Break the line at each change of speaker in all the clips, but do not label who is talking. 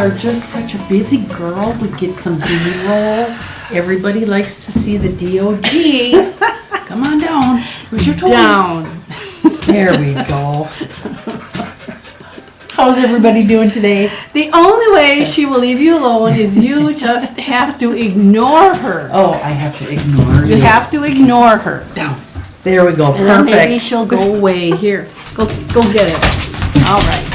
are just such a busy girl. We get some B-roll. Everybody likes to see the DOG. Come on down. Where's your toy?
Down.
There we go. How's everybody doing today?
The only way she will leave you alone is you just have to ignore her.
Oh, I have to ignore you.
You have to ignore her.
Down. There we go.
And then
Perfect.
maybe she'll go away. Here, go get it. All right.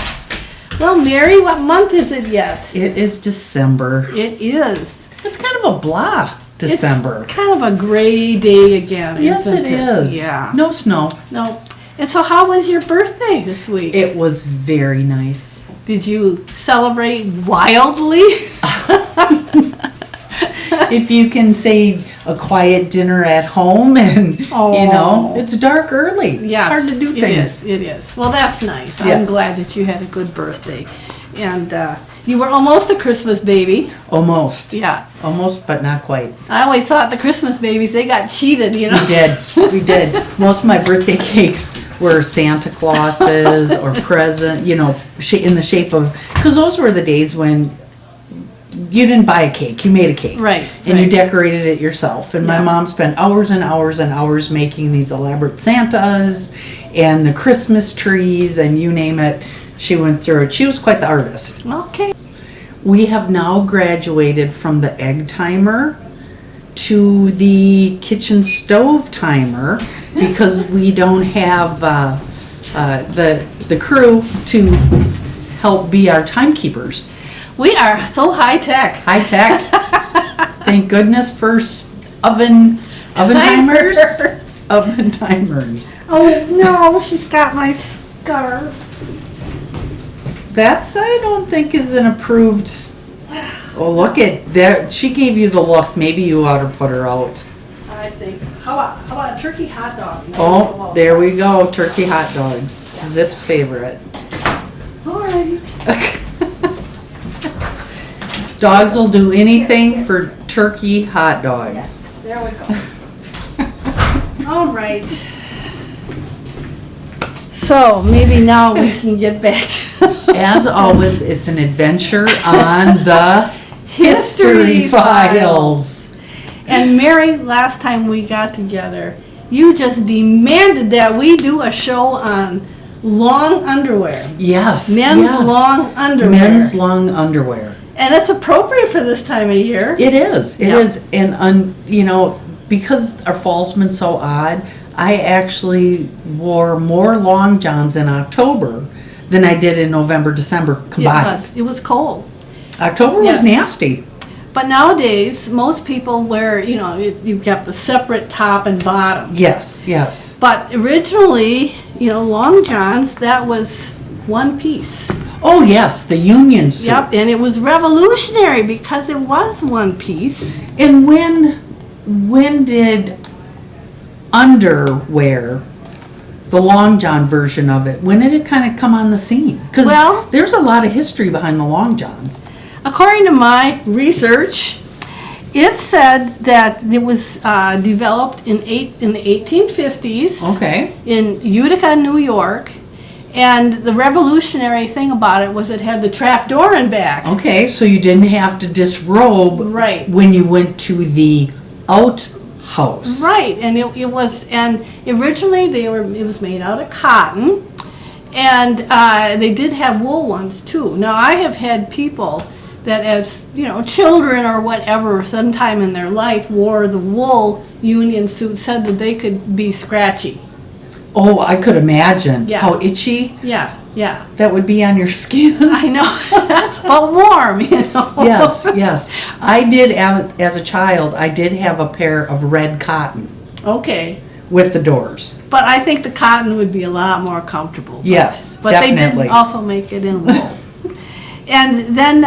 Well, Mary, what month is it yet?
It is December.
It is.
It's kind of a blah December.
It's kind of a gray day again.
Yes,
isn't
it is.
Yeah.
No snow.
No. And so how was your birthday this week?
It was very nice.
Did you celebrate wildly?
If you can say a quiet dinner at home and, it's dark early.
Yes,
it's hard to do things.
It is. Well, that's nice. I'm
Yes.
glad that you had a good birthday. And you were almost a Christmas baby.
Almost.
Yeah.
Almost, but not quite.
I always thought the Christmas babies, they got cheated,
We did. We did. Most of my birthday cakes were Santa Clauses or present, in the shape of, because those were the days when you didn't buy a cake, you made a cake.
Right.
And you decorated it yourself. And my
Yeah.
mom spent hours and hours and hours making these elaborate Santas and the Christmas trees and you name it. She went through it. She was quite the artist.
Okay.
We have now graduated from the egg timer to the kitchen stove timer because we don't have the crew to help be our timekeepers.
We are so high tech.
High tech. Thank goodness for oven timers. Oven timers.
Oh no, she's got my scarf.
That's, I don't think, is an approved. Oh, look at that. She gave you the look. Maybe you ought to put her out.
I think so. How about a turkey hot dog?
Oh, there we go. Turkey hot dogs. Zip's favorite.
Alrighty.
Dogs will do anything for turkey hot dogs.
Yes, there we go. All right. So maybe now we can get back to
As always, it's an adventure on the History Files.
And Mary, last time we got together, you just demanded that we do a show on long underwear.
Yes.
Men's
yes.
long underwear.
Men's long underwear.
And it's appropriate for this time of year.
It is. It
Yeah.
is. And, because our fall's been so odd, I actually wore more long johns in October than I did in November, December combined.
It was cold.
October was
Yes.
nasty.
But nowadays, most people wear, you've got the separate top and bottom.
Yes, yes.
But originally, long johns, that was one piece.
Oh, yes, the union suit.
Yep, and it was revolutionary because it was one piece.
And when did underwear, the long john version of it, when did it kind of come on the scene? Because there's a lot of history behind the long johns.
According to my research, it said that it was developed in the 1850s.
Okay.
In Utica, New York. And the revolutionary thing about it was it had the trap door in back.
Okay, so you didn't have to disrobe
Right.
when you went to the outhouse.
Right, and it was, and originally it was made out of cotton, and they did have wool ones too. Now I have had people that, as children or whatever, sometime in their life wore the wool union suit, said that they could be scratchy.
Oh, I could imagine
Yeah.
how itchy
Yeah.
that would be on your skin.
I know, but warm,
Yes, yes. I did, as a child, I did have a pair of red cotton
Okay.
with the doors.
But I think the cotton would be a lot more comfortable.
Yes,
But
definitely.
they did also make it in wool. And then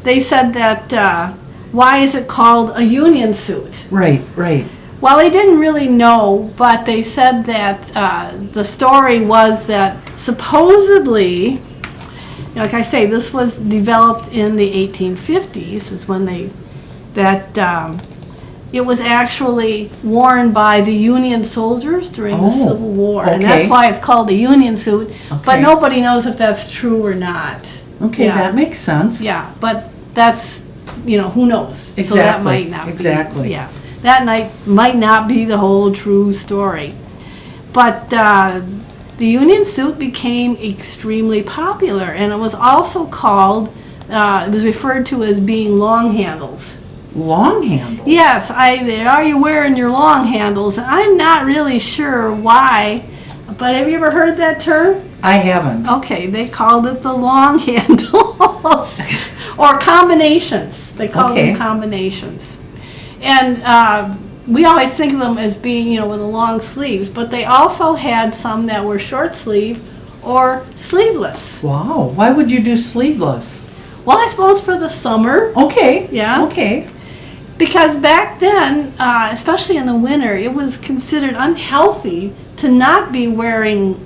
they said that, why is it called a union suit?
Right, right.
Well, they didn't really know, but they said that the story was that supposedly, like I say, this was developed in the 1850s, is when it was actually worn by the Union soldiers during the Civil War. And that's
okay.
why it's called a union suit, but
Okay.
nobody knows if that's true or not.
Okay,
Yeah.
that makes sense.
Yeah, but that's, who knows? So that
Exactly,
might not
exactly.
be. Yeah, that might not be the whole true story. But the Union suit became extremely popular, and it was also called, it was referred to as being long handles.
Long handles?
Yes, are you wearing your long handles? And I'm not really sure why, but have you ever heard that term?
I haven't.
Okay, they called it the long handles, or combinations. They called
Okay.
them combinations. And we always think of them as being, with the long sleeves, but they also had some that were short sleeve or sleeveless.
Wow, why would you do sleeveless?
Well, I suppose for the summer,
Okay.
Yeah.
Okay.
because back then, especially in the winter, it was considered unhealthy to not be wearing,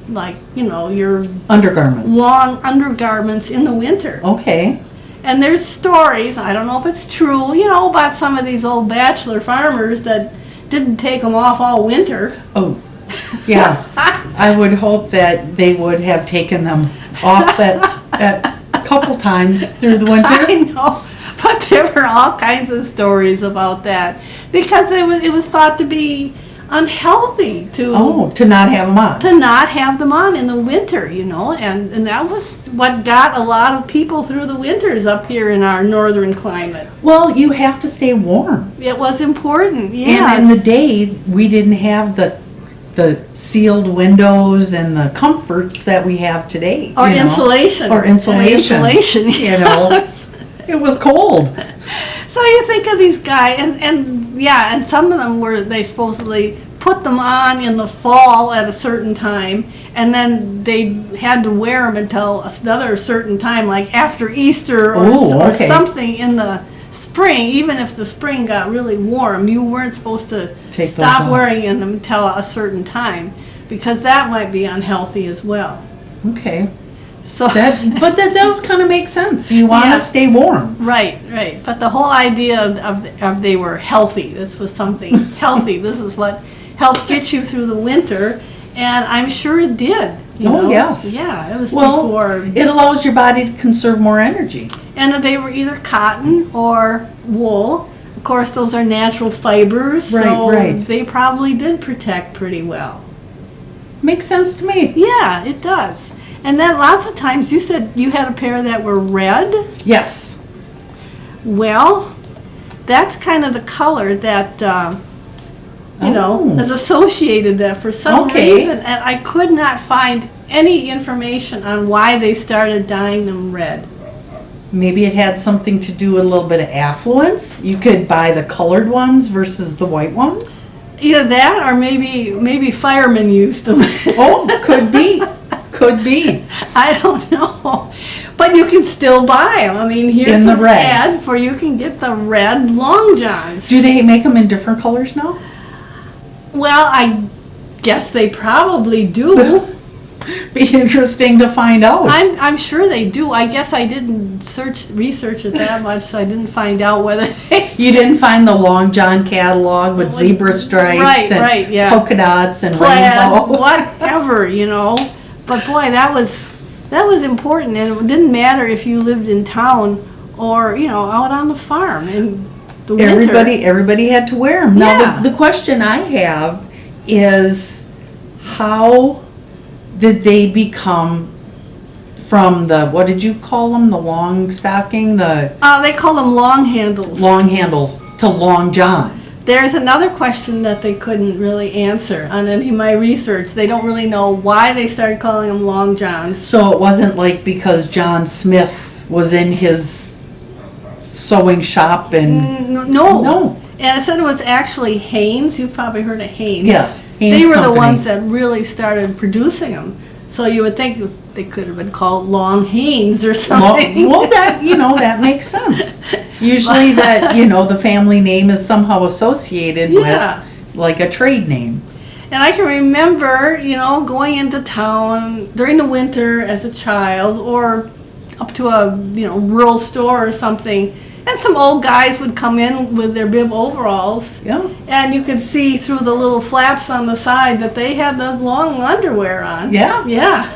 your
Undergarments.
long undergarments in the winter.
Okay.
And there's stories, I don't know if it's true, about some of these old bachelor farmers that didn't take them off all winter.
Oh, yeah. I would hope that they would have taken them off a couple times through the winter.
I know, but there were all kinds of stories about that because it was thought to be unhealthy to
not have them on.
not have them on in the winter, and that was what got a lot of people through the winters up here in our northern climate.
Well, you have to stay warm.
It was important, yeah.
And in the day, we didn't have the sealed windows and the comforts that we have today.
Or insulation.
Or insulation.
Insulation, yes.
It was cold.
So you think of these guys, and some of them they supposedly put them on in the fall at a certain time, and then they had to wear them until another certain time, like after Easter or something in the spring. Even if the spring got really warm, you weren't supposed to stop wearing them until a certain time, because that might be unhealthy as well.
Okay.
So
But that does kind of make sense. You want to stay warm.
Right. But the whole idea of they were healthy, this was something healthy. This is what helped get you through the winter, and I'm sure it did.
Yes.
Yeah, it was
before. It allows your body to conserve more energy.
And they were either cotton or wool. Of course, those are natural fibers,
Right.
They probably did protect pretty well.
Makes sense to me.
Yeah, it does. And then lots of times, you said you had a pair that were red.
Yes.
Well, that's kind of the color that, is associated that for some reason. And I could not find any information on why they started dyeing them red.
Maybe it had something to do with a little bit of affluence. You could buy the colored ones versus the white ones.
Either that, or maybe firemen used them.
Could be. Could be.
I don't know. But you can still buy them. I mean, here's
in the
an
red
ad for you can get the red long johns.
Do they make them in different colors now?
Well, I guess they probably do.
Be interesting to find out.
I'm sure they do. I guess I didn't research it that much, so I didn't find out whether they...
You didn't find the Long John catalog with zebra stripes and polka dots and rainbow?
Whatever, But boy, that was important, and it didn't matter if you lived in town or, out on the farm in the winter.
Everybody had to wear them. Now, the question I have is, how did they become from the, what did you call them, the long stocking, they
call them long handles.
Long handles to Long John.
There's another question that they couldn't really answer on any of my research. They don't really know why they started calling them long johns.
So it wasn't like because John Smith was in his sewing shop and...
No. And I said it was actually Hanes. You've probably heard of Hanes.
Yes,
Hanes They were Company. The ones that really started producing them. So you would think they could have been called Long Hanes or something.
Well, that makes sense. Usually the family name is somehow associated with like a trade name.
And I can remember, going into town during the winter as a child, or up to a, rural store or something, and And some old guys would come in with their bib overalls.
Yeah.
And you could see through the little flaps on the side that they had the long underwear on.
Yeah.
Yeah.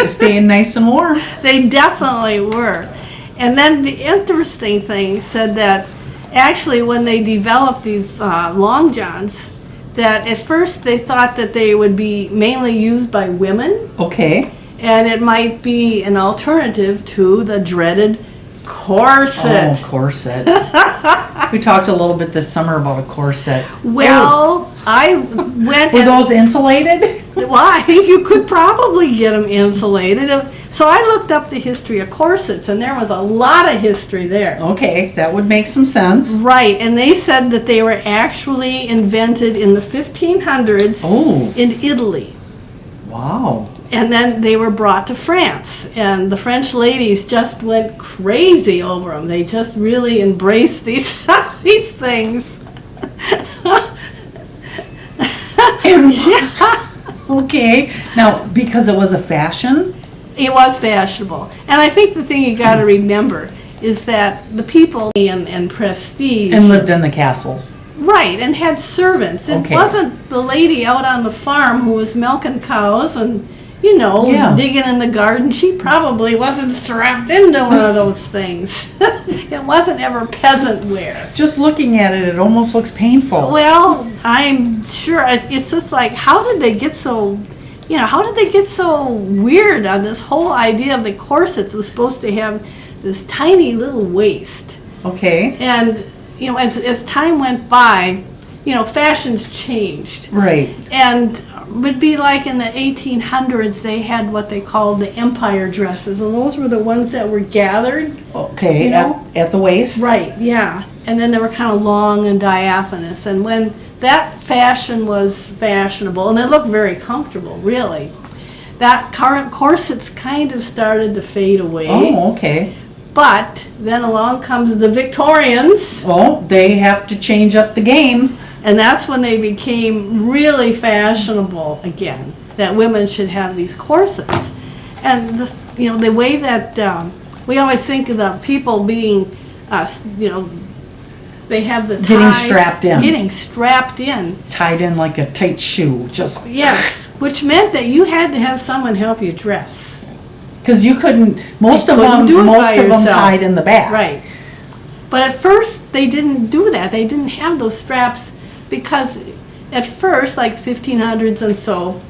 Staying nice and warm.
They definitely were. And then the interesting thing said that actually when they developed these long johns, that at first they thought that they would be mainly used by women.
Okay.
And it might be an alternative to the dreaded corset.
Oh, corset. We talked a little bit this summer about a corset.
Well, I went.
Were those insulated?
Well, I think you could probably get them insulated. So I looked up the history of corsets, and there was a lot of history there.
Okay, that would make some sense.
Right, and they said that they were actually invented in the 1500s
Oh,
in Italy.
wow.
And then they were brought to France, and the French ladies just went crazy over them. They just really embraced these these things. Yeah.
Okay. Now, because it was a fashion?
It was fashionable. And I think the thing you got to remember is that the people and prestige.
And lived in the castles.
Right, and had servants. It
Okay.
wasn't the lady out on the farm who was milking cows and, you know,
Yeah.
digging in the garden. She probably wasn't strapped into one of those things. It wasn't ever peasant wear.
Just looking at it, it almost looks painful.
Well, I'm sure it's just like, how did they get so, how did they get so weird on this whole idea of the corsets was supposed to have this tiny little waist?
Okay.
And, as time went by, fashions changed.
Right.
And would be like in the 1800s, they had what they called the empire dresses, and those were the ones that were gathered.
Okay.
You know?
At the waist?
Right, yeah. And then they were kind of long and diaphanous. And when that fashion was fashionable, and they looked very comfortable, really, that current corsets kind of started to fade away.
Oh, okay.
But then along comes the Victorians,
Well, they have to change up the game.
and that's when they became really fashionable again, that women should have these corsets. And the way that we always think of the people being, they have the ties,
Getting strapped in.
Getting strapped in.
Tied in like a tight shoe. Just
Yes, which meant that you had to have someone help you dress.
because you couldn't. Most of
couldn't
them.
do it by
Most of them
yourself.
tied in the back.
Right. But at first, they didn't do that. They didn't have those straps because at first, like 1500s and so,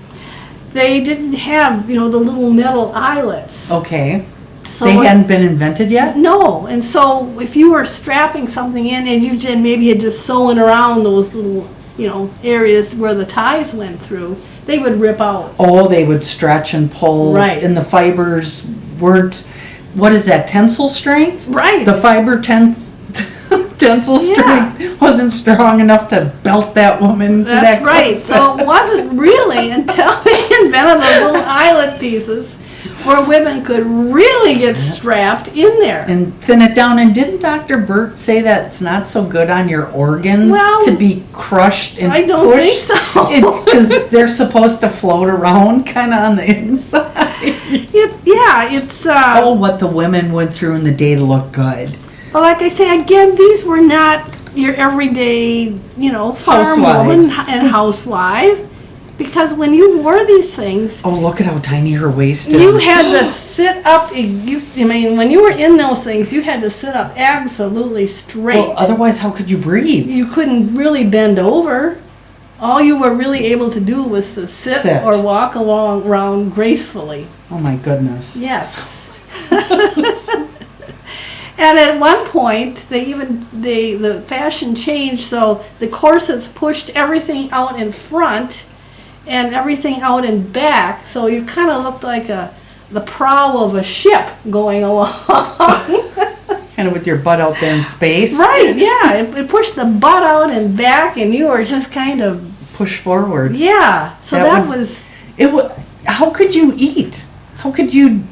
they didn't have, the little metal eyelets.
Okay.
So
They hadn't been invented yet.
No, and so if you were strapping something in and you maybe had just sewn around those little, areas where the ties went through, they would rip out.
Oh, they would stretch and pull.
Right.
And the fibers weren't. What is that? Tensile strength?
Right.
The fiber tensile
Yeah.
strength wasn't strong enough to belt that woman to that.
That's right.
corset.
So it wasn't really until they invented those little eyelet pieces where women could really get strapped in there.
And thin it down. And didn't Dr. Burt say that it's not so good on your organs
Well,
to be crushed and
I don't think so.
Because they're supposed to float around kind of on the inside.
It's
Oh, what the women went through in the day to look good.
well, like I say again, these were not your everyday, farm woman
Housewives.
and housewife, because when you wore these things,
Oh, look at how tiny her waist is.
you had to sit up. When you were in those things, you had to sit up absolutely straight.
Well, otherwise, how could you breathe?
You couldn't really bend over. All you were really able to do was to sit. Or walk around gracefully.
Oh my goodness.
Yes. And at one point, the fashion changed, so the corsets pushed everything out in front and everything out in back, so you kind of looked like the prow of a ship going along.
Kind of with your butt out there in space.
Right, yeah. It pushed the butt out and back, and you were just kind of,
Push forward.
yeah. So that was...
How could you eat? How could you,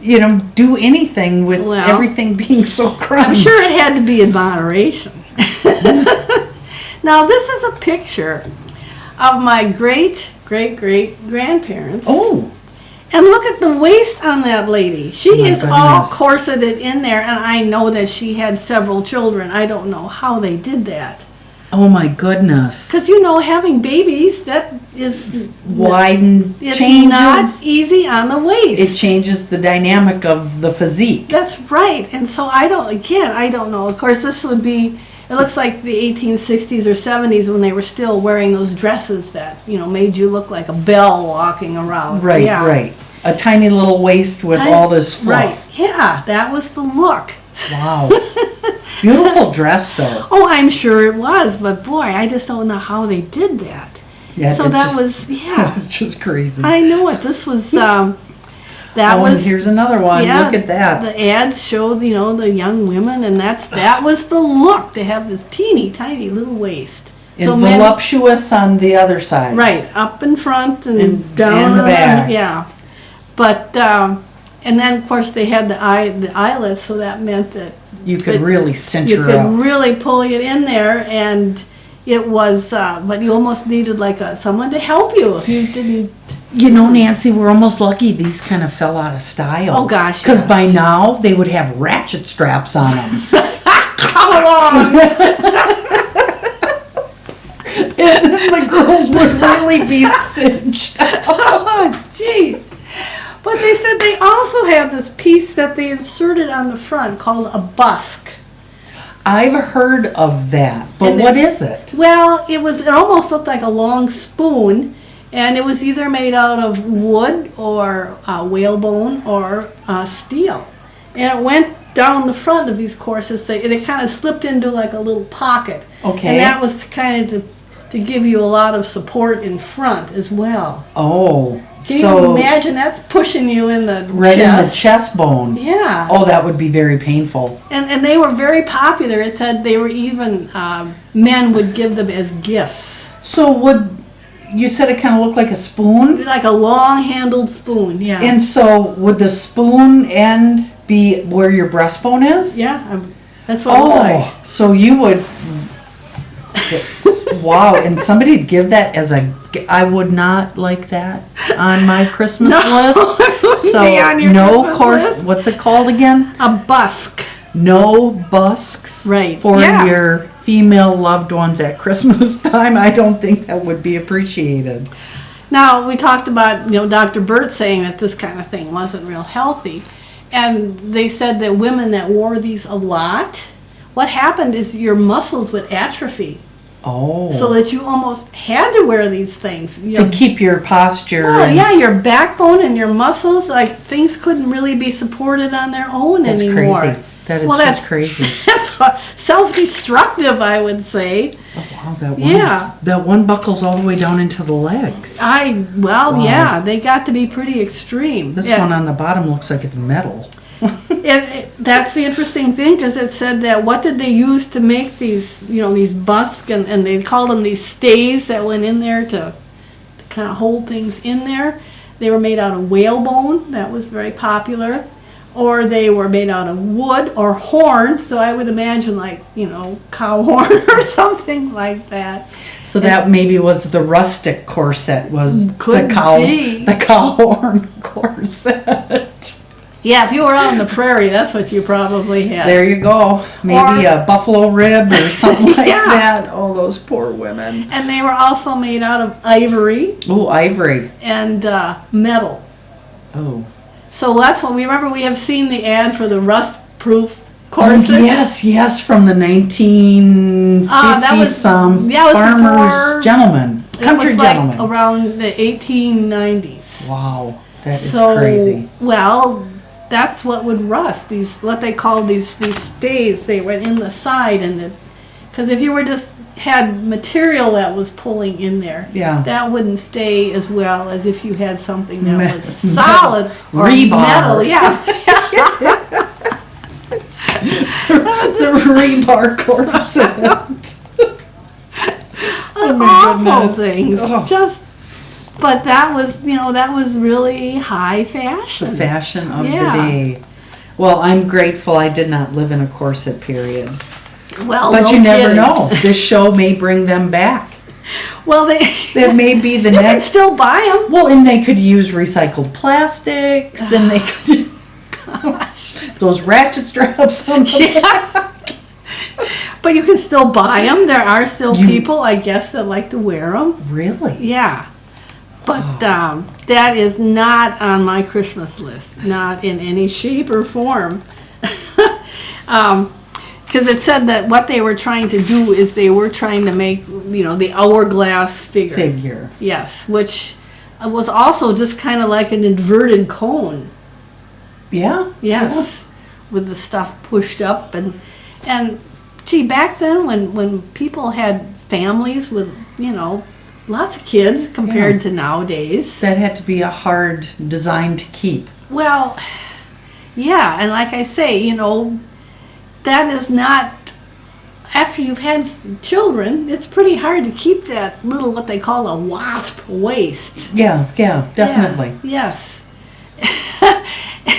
do anything with
Well,
everything being so crunched?
I'm sure it had to be in moderation. Now, this is a picture of my great-great-great-grandparents.
Oh,
And look at the waist on that lady. She
My
is all
goodness.
corseted in there, and I know that she had several children. I don't know how they did that.
Oh my goodness.
Because, having babies, that is...
Widen
It's
changes.
not easy on the waist.
It changes the dynamic of the physique.
That's right. And so I don't know. Of course, this would be, it looks like the 1860s or 70s when they were still wearing those dresses that, made you look like a belle walking around.
Right,
Yeah.
right. A tiny little waist with all this fluff.
Right. Yeah, that was the look.
Wow. Beautiful dress, though.
Oh, I'm sure it was, but boy, I just don't know how they did that.
Yeah,
So
it's
that
just-
was, yeah.
It's just crazy.
I know it. This was,
Oh, and here's another one.
yeah,
Look at that.
The ads show, the young women, and that was the look. They have this teeny tiny little waist.
And
men-
voluptuous on the other side.
right, up in front and,
And-
down
and the back.
Yeah, but and then of course they had the eyelets, so that meant that
You could really cinch
you
her
could
up.
really pull it in there, and it was. But you almost needed like someone to help you if you didn't.
Nancy, we're almost lucky these kind of fell out of style.
Oh, gosh,
Because
yes.
by now they would have ratchet straps on them.
Come along.
And then the girls would really be cinched.
Oh, jeez. But they said they also had this piece that they inserted on the front called a busk.
I've heard of that, but
And
what
it-
is it?
Well, it almost looked like a long spoon, and it was either made out of wood or whalebone or steel. And it went down the front of these corsets. They kind of slipped into like a little pocket.
Okay.
And that was kind of to give you a lot of support in front as well.
Oh,
Can you
so
imagine that's pushing you in the
right
chest?
in the chest bone.
Yeah.
Oh, that would be very painful.
And they were very popular. It said they were even, men would give them as gifts.
So you said it kind of looked like a spoon?
Like a long-handled spoon, yeah.
And so would the spoon end be where your breastbone is?
Yeah, that's what it looked like.
Oh, so you would, wow, and somebody'd give that as I would not like that on my Christmas list. So
be on your
no
Christmas list.
what's it called again?
A busk.
No busks
Right,
for
yeah.
your female loved ones at Christmas time. I don't think that would be appreciated.
Now, we talked about, Dr. Burt saying that this kind of thing wasn't real healthy. And they said that women that wore these a lot, what happened is your muscles would atrophy.
Oh.
So that you almost had to wear these things.
To keep your posture.
Well,
and-
yeah, your backbone and your muscles, like things couldn't really be supported on their own
That's
anymore.
crazy. That is
Well,
just crazy.
That's self-destructive, I would say.
Oh, wow, that one.
Yeah.
That one buckles all the way down into the legs.
Well, yeah, they got to be pretty extreme.
This
Yeah.
one on the bottom looks like it's metal.
That's the interesting thing, because it said that what did they use to make these, these busks, and they called them these stays that went in there to kind of hold things in there. They were made out of whalebone, that was very popular, or they were made out of wood or horn, so I would imagine like, cow horn or something like that.
So that maybe was the rustic corset, was
Could
the cow
be.
the cow horn corset.
Yeah, if you were out on the prairie, that's what you probably had.
There you go. Maybe
Or-
a buffalo rib or something like
Yeah.
that. Oh, those poor women.
And they were also made out of ivory
Oh, ivory.
and metal.
Oh.
So that's what we remember. We have seen the ad for the rust-proof
Oh,
corset.
yes, from the 1950
that was-
some
that was
farmers,
before-
gentlemen, country
It was like
gentlemen.
around the 1890s.
Wow, that is
So,
crazy.
well, that's what would rust. These, what they call these stays, they went in the side, and because if you were just had material that was pulling in there,
Yeah.
that wouldn't stay as well as if you had something that
Me-
was solid or
Rebar.
metal. Yeah.
The rebar corset. Oh my
Awful
goodness.
things.
Oh.
But that was really high fashion.
The fashion of
Yeah.
the day. Well, I'm grateful I did not live in a corset period.
Well,
But
no
you never
kidding.
know. This show may bring them back.
Well,
That may be the
you can
next.
still buy them.
Well, and they could use recycled plastics, and they could those ratchet straps on them.
Yeah. But you can still buy them. There are still people, I guess, that like to wear them.
Really?
Yeah. But that is not on my Christmas list, not in any shape or form. Because it said that what they were trying to do is they were trying to make, the hourglass figure. Yes, which was also just kind of like an inverted cone.
Yeah?
Yes,
Yeah.
with the stuff pushed up. And gee, back then when people had families with, lots of kids compared to nowadays.
That had to be a hard design to keep.
Well, yeah, and like I say, that is not, after you've had children, it's pretty hard to keep that little, what they call a wasp waist.
Yeah, definitely.
Yeah, yes.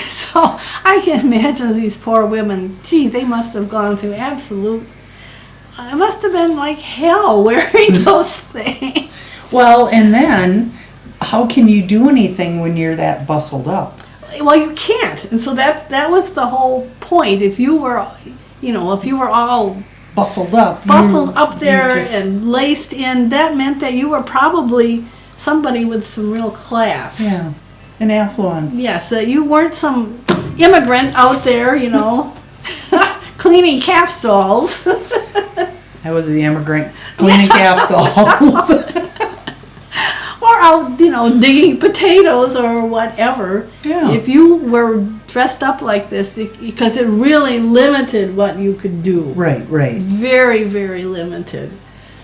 So I can imagine these poor women, gee, they must have gone through it must have been like hell wearing those things.
Well, and then, how can you do anything when you're that bustled up?
Well, you can't, and so that was the whole point. If you were all
Bustled up.
up there
just-
and laced in, that meant that you were probably somebody with some real class.
Yeah, an affluence.
Yes, that you weren't some immigrant out there, cleaning calf stalls.
I was the immigrant cleaning calf stalls.
Or out, digging potatoes or whatever.
Yeah.
If you were dressed up like this, because it really limited what you could do.
Right.
Very, very limited.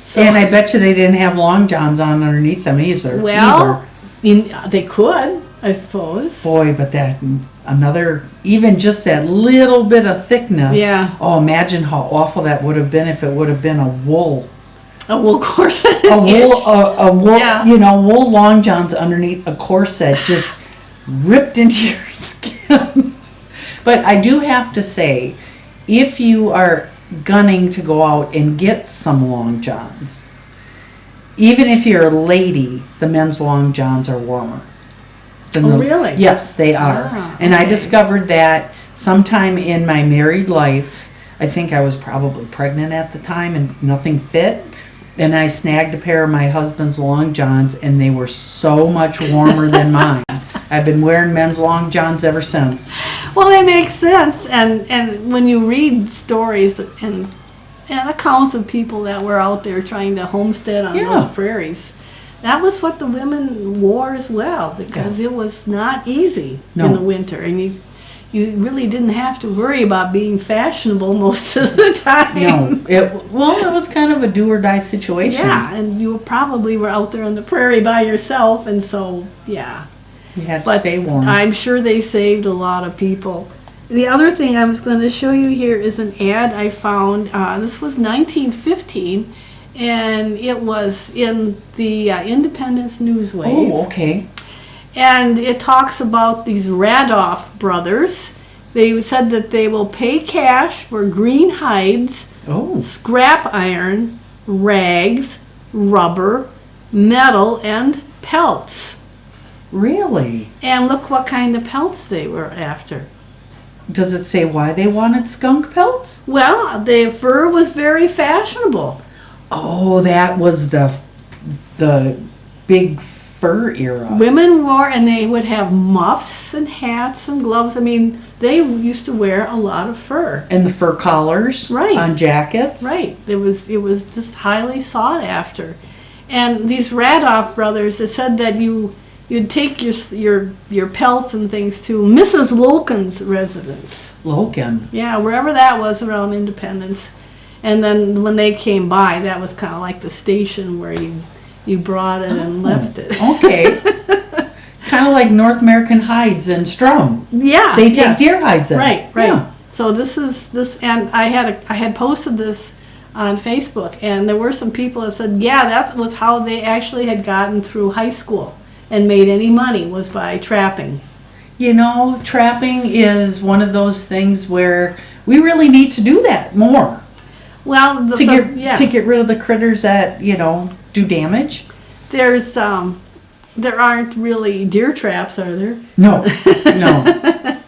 So,
And I bet you they didn't have long johns on underneath them either.
well, they could, I suppose.
Boy, but even just that little bit of thickness.
Yeah.
Oh, imagine how awful that would have been if it would have been a wool.
A wool corset.
A wool,
Yeah.
wool long johns underneath a corset just ripped into your skin. But I do have to say, if you are gunning to go out and get some long johns, even if you're a lady, the men's long johns are warmer.
Oh, really?
Yes, they are.
Ah,
and I
okay.
discovered that sometime in my married life. I think I was probably pregnant at the time and nothing fit. And I snagged a pair of my husband's long johns, and they were so much warmer than mine. I've been wearing men's long johns ever since.
Well, they make sense. And when you read stories and accounts of people that were out there trying to homestead on
Yeah.
those prairies, that was what the women wore as well, because it was not easy in the winter. And you really didn't have to worry about being fashionable most of the time.
No, it was kind of a do or die situation.
Yeah, and you probably were out there on the prairie by yourself, and so, yeah.
You had to
But
stay warm.
I'm sure they saved a lot of people. The other thing I was going to show you here is an ad I found. This was 1915, and it was in the Independence Newswave.
Oh, okay.
And it talks about these Radoff brothers. They said that they will pay cash for green hides,
Oh,
scrap iron, rags, rubber, metal, and pelts.
really?
And look what kind of pelts they were after.
Does it say why they wanted skunk pelts?
Well, the fur was very fashionable.
Oh, that was the big fur era.
Women wore, and they would have muffs and hats and gloves. I mean, they used to wear a lot of fur.
And the fur collars
Right.
on jackets.
Right. It was just highly sought after. And these Radoff brothers, it said that you'd take your pelts and things to Mrs. Loken's residence.
Logan.
Yeah, wherever that was around Independence. And then when they came by, that was kind of like the station where you brought it and left it.
Okay. Kind of like North American hides and Strum.
Yeah.
They take
yes.
deer hides in.
Right.
Yeah.
So this, and I had posted this on Facebook, and there were some people that said, yeah, that was how they actually had gotten through high school and made any money, was by trapping.
You know, trapping is one of those things where we really need to do that more.
Well,
To get rid of the critters that, do damage?
There aren't really deer traps, are there?
No, no.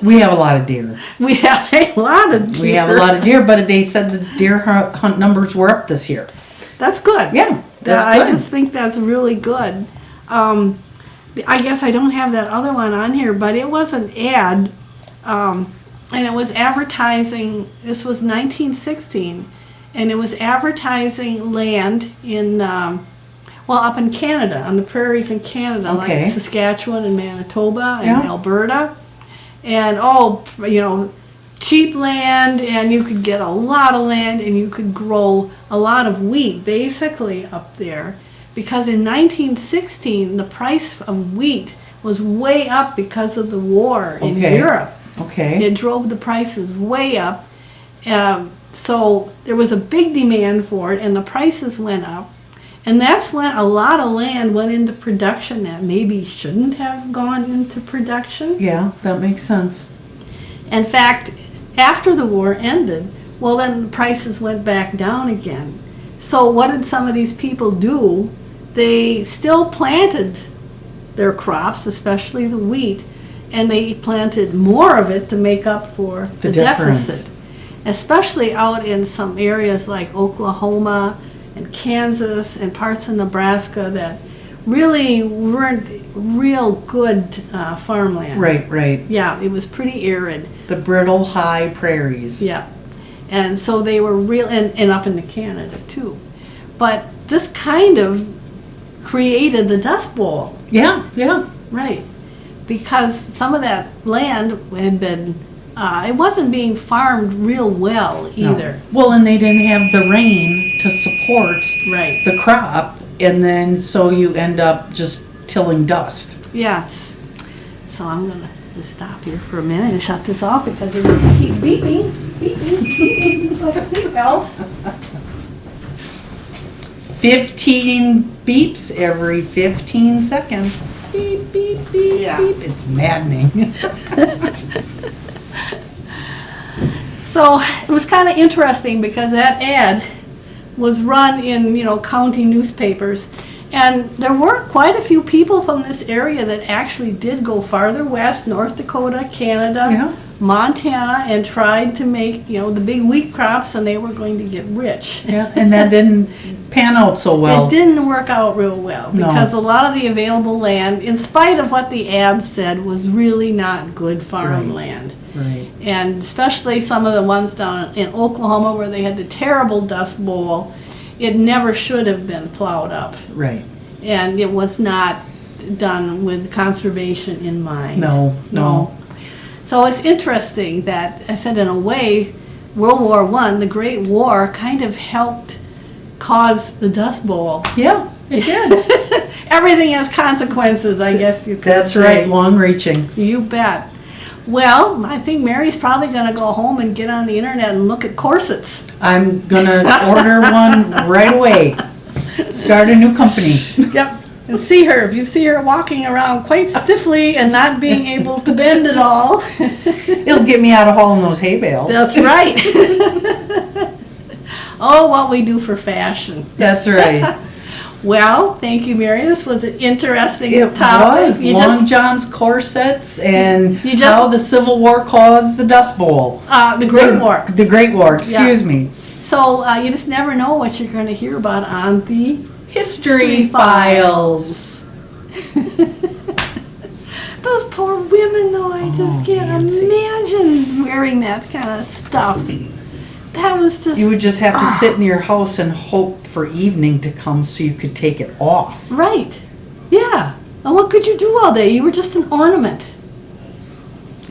We have a lot of deer.
We have a lot of deer.
We have a lot of deer, but they said the deer hunt numbers were up this year.
That's good.
Yeah, that's
I
good.
just think that's really good. I guess I don't have that other one on here, but it was an ad, and it was advertising. This was 1916, and it was advertising land in, up in Canada, on the prairies in Canada,
Okay.
like Saskatchewan and Manitoba and
Yeah.
Alberta, and cheap land, and you could get a lot of land, and you could grow a lot of wheat basically up there, because in 1916 the price of wheat was way up because of the war in
Okay.
Europe.
Okay.
It drove the prices way up, so there was a big demand for it, and the prices went up, and that's when a lot of land went into production that maybe shouldn't have gone into production.
Yeah, that makes sense.
In fact, after the war ended, well, then the prices went back down again. So what did some of these people do? They still planted their crops, especially the wheat, and they planted more of it to make up for the
difference.
deficit. Especially out in some areas like Oklahoma and Kansas and parts of Nebraska that really weren't real good farmland.
Right.
Yeah, it was pretty arid.
The brittle high prairies.
Yeah, and so they were real, and up into Canada too. But this kind of created the Dust Bowl,
Yeah.
right? Because some of that land had been, it wasn't being farmed real well either.
No. Well, and they didn't have the rain to support
Right.
the crop, and then so you end up just tilling dust.
Yes. So I'm gonna just stop here for a minute and shut this off because it's gonna keep beeping, just like a seatbelt.
15 beeps every 15 seconds. Beep, beep, beep,
Yeah.
beep. It's maddening.
So it was kind of interesting because that ad was run in, county newspapers. And there were quite a few people from this area that actually did go farther west, North Dakota, Canada,
Yeah.
Montana, and tried to make, the big wheat crops, and they were going to get rich.
Yeah, and that didn't pan out so well.
It didn't work out real well
No.
because a lot of the available land, in spite of what the ad said, was really not good farmland.
Right.
And especially some of the ones down in Oklahoma where they had the terrible Dust Bowl, it never should have been plowed up.
Right.
And it was not done with conservation in mind.
No.
So it's interesting that, I said, in a way, World War I, the Great War, kind of helped cause the Dust Bowl.
Yeah, it did.
Everything has consequences, I guess you could
That's
say.
right, long reaching.
You bet. Well, I think Mary's probably going to go home and get on the internet and look at corsets.
I'm gonna order one right away. Start a new company.
Yep. And see her. If you see her walking around quite stiffly and not being able to bend at all.
It'll get me out of hauling those hay bales.
That's right. Oh, what we do for fashion.
That's right.
Well, thank you, Mary. This was an interesting
It
topic.
was Long John's corsets and
You just-
how the Civil War caused the Dust Bowl.
The Great War.
The Great War, excuse me.
So you just never know what you're going to hear about on the
History Files.
Those poor women, though, I just can't
Nancy.
imagine wearing that kind of stuff. That was just...
You would just have to sit in your house and hope for evening to come so you could take it off.
Right. Yeah. And what could you do all day? You were just an ornament.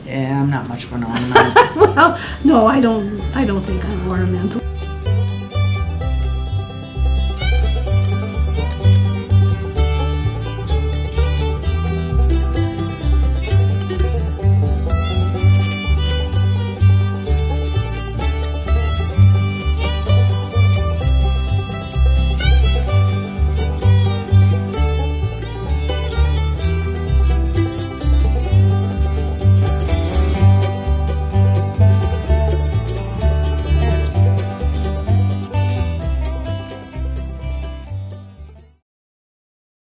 Yeah, I'm not much of an ornament.
Well, no, I don't think I'm ornamental.